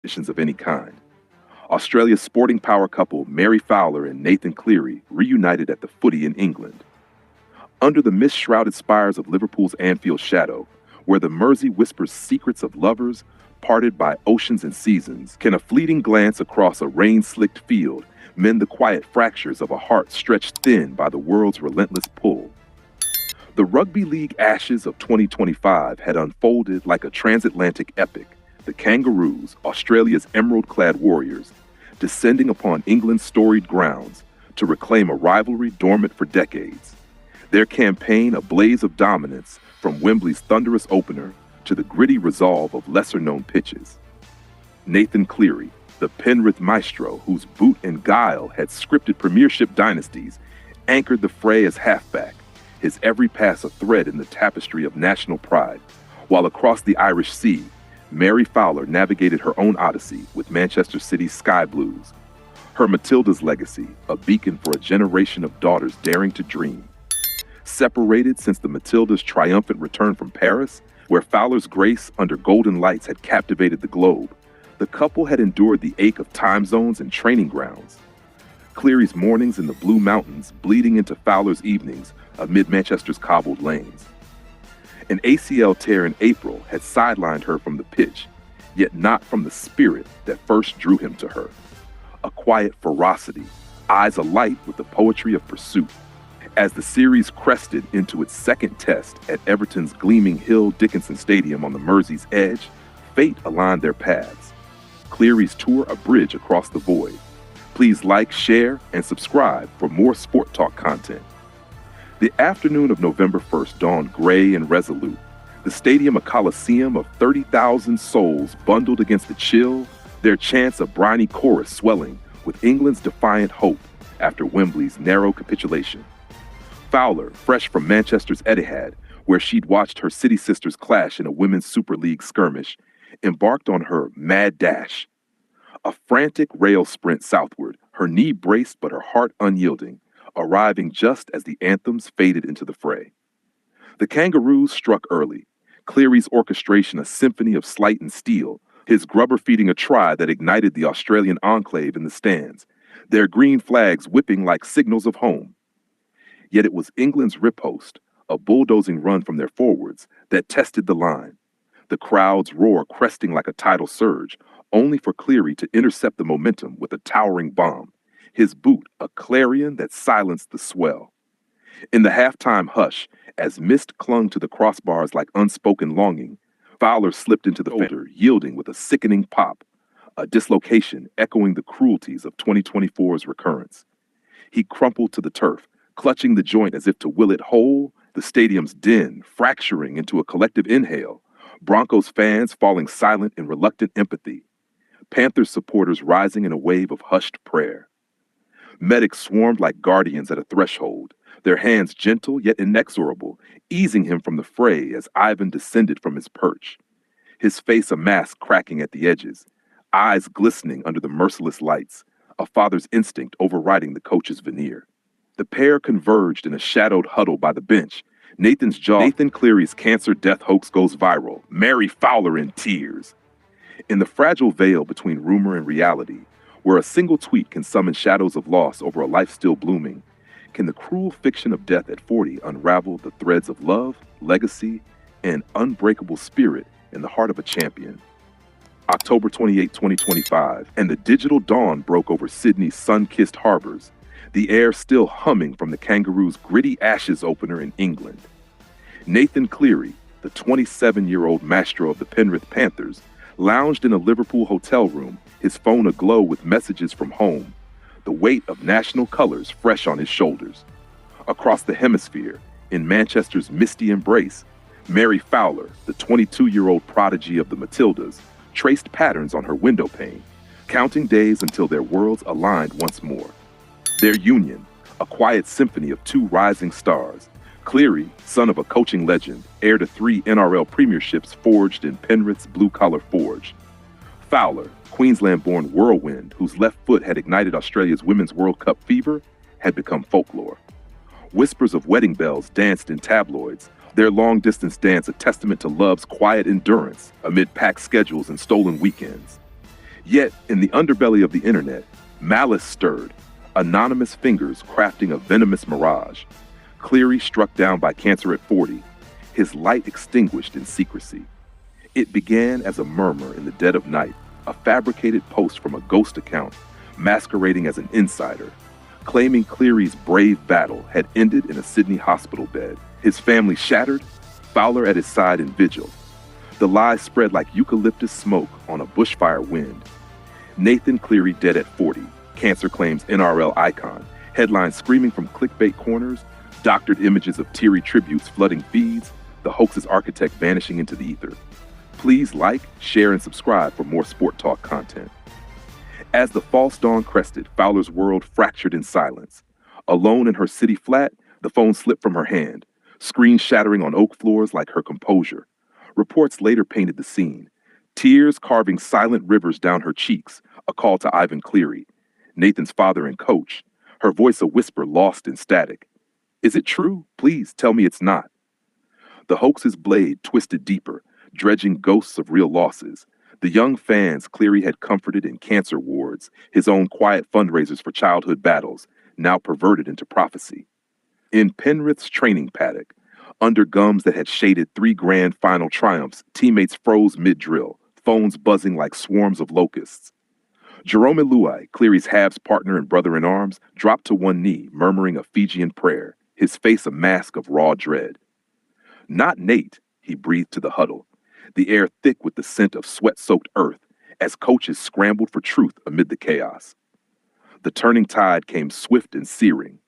competitions of any kind. Australia's sporting power couple Mary Fowler and Nathan Cleary reunited at the footy in England. Under the mist-shrouded spires of Liverpool's Anfield shadow, where the Mersey whispers secrets of lovers parted by oceans and seasons, can a fleeting glance across a rain-slicked field mend the quiet fractures of a heart stretched thin by the world's relentless pull. The Rugby League ashes of 2025 had unfolded like a transatlantic epic, the Kangaroos, Australia's emerald-clad warriors, descending upon England's storied grounds to reclaim a rivalry dormant for decades. Their campaign a blaze of dominance from Wembley's thunderous opener to the gritty resolve of lesser-known pitches. Nathan Cleary, the Penrith maestro whose boot and guile had scripted premiership dynasties, anchored the fray as halfback, his every pass a thread in the tapestry of national pride, while across the Irish Sea, Mary Fowler navigated her own odyssey with Manchester City's Sky Blues. Her Matilda's legacy, a beacon for a generation of daughters daring to dream. Separated since the Matildas' triumphant return from Paris, where Fowler's grace under golden lights had captivated the globe, the couple had endured the ache of time zones and training grounds. Cleary's mornings in the Blue Mountains bleeding into Fowler's evenings amid Manchester's cobbled lanes. An ACL tear in April had sidelined her from the pitch, yet not from the spirit that first drew him to her. A quiet ferocity, eyes alight with the poetry of pursuit. As the series crested into its second test at Everton's gleaming Hill Dickinson Stadium on the Mersey's edge, fate aligned their paths. Cleary's tour a bridge across the void. Please like, share, and subscribe for more Sport Talk content. The afternoon of November 1st dawned gray and resolute. The stadium a coliseum of 30,000 souls bundled against the chill, their chants a briny chorus swelling with England's defiant hope after Wembley's narrow capitulation. Fowler, fresh from Manchester's Etihad, where she'd watched her city sisters clash in a Women's Super League skirmish, embarked on her mad dash. A frantic rail sprint southward, her knee braced but her heart unyielding, arriving just as the anthems faded into the fray. The Kangaroos struck early, Cleary's orchestration a symphony of sleight and steel, his grubber feeding a try that ignited the Australian enclave in the stands, their green flags whipping like signals of home. Yet it was England's riposte, a bulldozing run from their forwards, that tested the line. The crowd's roar cresting like a tidal surge, only for Cleary to intercept the momentum with a towering bomb, his boot a clarion that silenced the swell. In the halftime hush, as mist clung to the crossbars like unspoken longing, Fowler slipped into the shoulder, yielding with a sickening pop, a dislocation echoing the cruelties of 2024's recurrence. He crumpled to the turf, clutching the joint as if to will it whole, the stadium's din fracturing into a collective inhale, Broncos fans falling silent in reluctant empathy, Panthers supporters rising in a wave of hushed prayer. Medics swarmed like guardians at a threshold, their hands gentle yet inexorable, easing him from the fray as Ivan descended from his perch, his face a mask cracking at the edges, eyes glistening under the merciless lights, a father's instinct overriding the coach's veneer. The pair converged in a shadowed huddle by the bench. Nathan Cleary's cancer death hoax goes viral. Mary Fowler in tears. In the fragile veil between rumor and reality, where a single tweet can summon shadows of loss over a life still blooming, can the cruel fiction of death at 40 unravel the threads of love, legacy, and unbreakable spirit in the heart of a champion? October 28, 2025, and the digital dawn broke over Sydney's sun-kissed harbors, the air still humming from the Kangaroos' gritty Ashes opener in England. Nathan Cleary, the 27-year-old maestro of the Penrith Panthers, lounged in a Liverpool hotel room, his phone aglow with messages from home, the weight of national colors fresh on his shoulders. Across the hemisphere, in Manchester's misty embrace, Mary Fowler, the 22-year-old prodigy of the Matildas, traced patterns on her window pane, counting days until their worlds aligned once more. Their union, a quiet symphony of two rising stars. Cleary, son of a coaching legend, heir to 3 NRL premierships forged in Penrith's blue-collar forge. Fowler, Queensland-born whirlwind whose left foot had ignited Australia's Women's World Cup fever, had become folklore. Whispers of wedding bells danced in tabloids, their long-distance dance a testament to love's quiet endurance amid packed schedules and stolen weekends. Yet, in the underbelly of the internet, malice stirred, anonymous fingers crafting a venomous mirage. Cleary struck down by cancer at 40, his light extinguished in secrecy. It began as a murmur in the dead of night, a fabricated post from a ghost account, masquerading as an insider, claiming Cleary's brave battle had ended in a Sydney hospital bed, his family shattered, Fowler at his side in vigil. The lies spread like eucalyptus smoke on a bushfire wind. Nathan Cleary dead at 40, cancer claims NRL icon, headlines screaming from clickbait corners, doctored images of teary tributes flooding feeds, the hoax's architect vanishing into the ether. Please like, share, and subscribe for more Sport Talk content. As the false dawn crested, Fowler's world fractured in silence. Alone in her city flat, the phone slipped from her hand, screen shattering on oak floors like her composure. Reports later painted the scene. Tears carving silent rivers down her cheeks, a call to Ivan Cleary, Nathan's father and coach, her voice a whisper lost in static. Is it true? Please tell me it's not. The hoax's blade twisted deeper, dredging ghosts of real losses. The young fans Cleary had comforted in cancer wards, his own quiet fundraisers for childhood battles, now perverted into prophecy. In Penrith's training paddock, under gums that had shaded 3 grand final triumphs, teammates froze mid-drill, phones buzzing like swarms of locusts. Jerome Luai, Cleary's Habs partner and brother-in-arms, dropped to one knee, murmuring a Fijian prayer, his face a mask of raw dread. Not Nate, he breathed to the huddle, the air thick with the scent of sweat-soaked earth, as coaches scrambled for truth amid the chaos. The turning tide came swift and searing.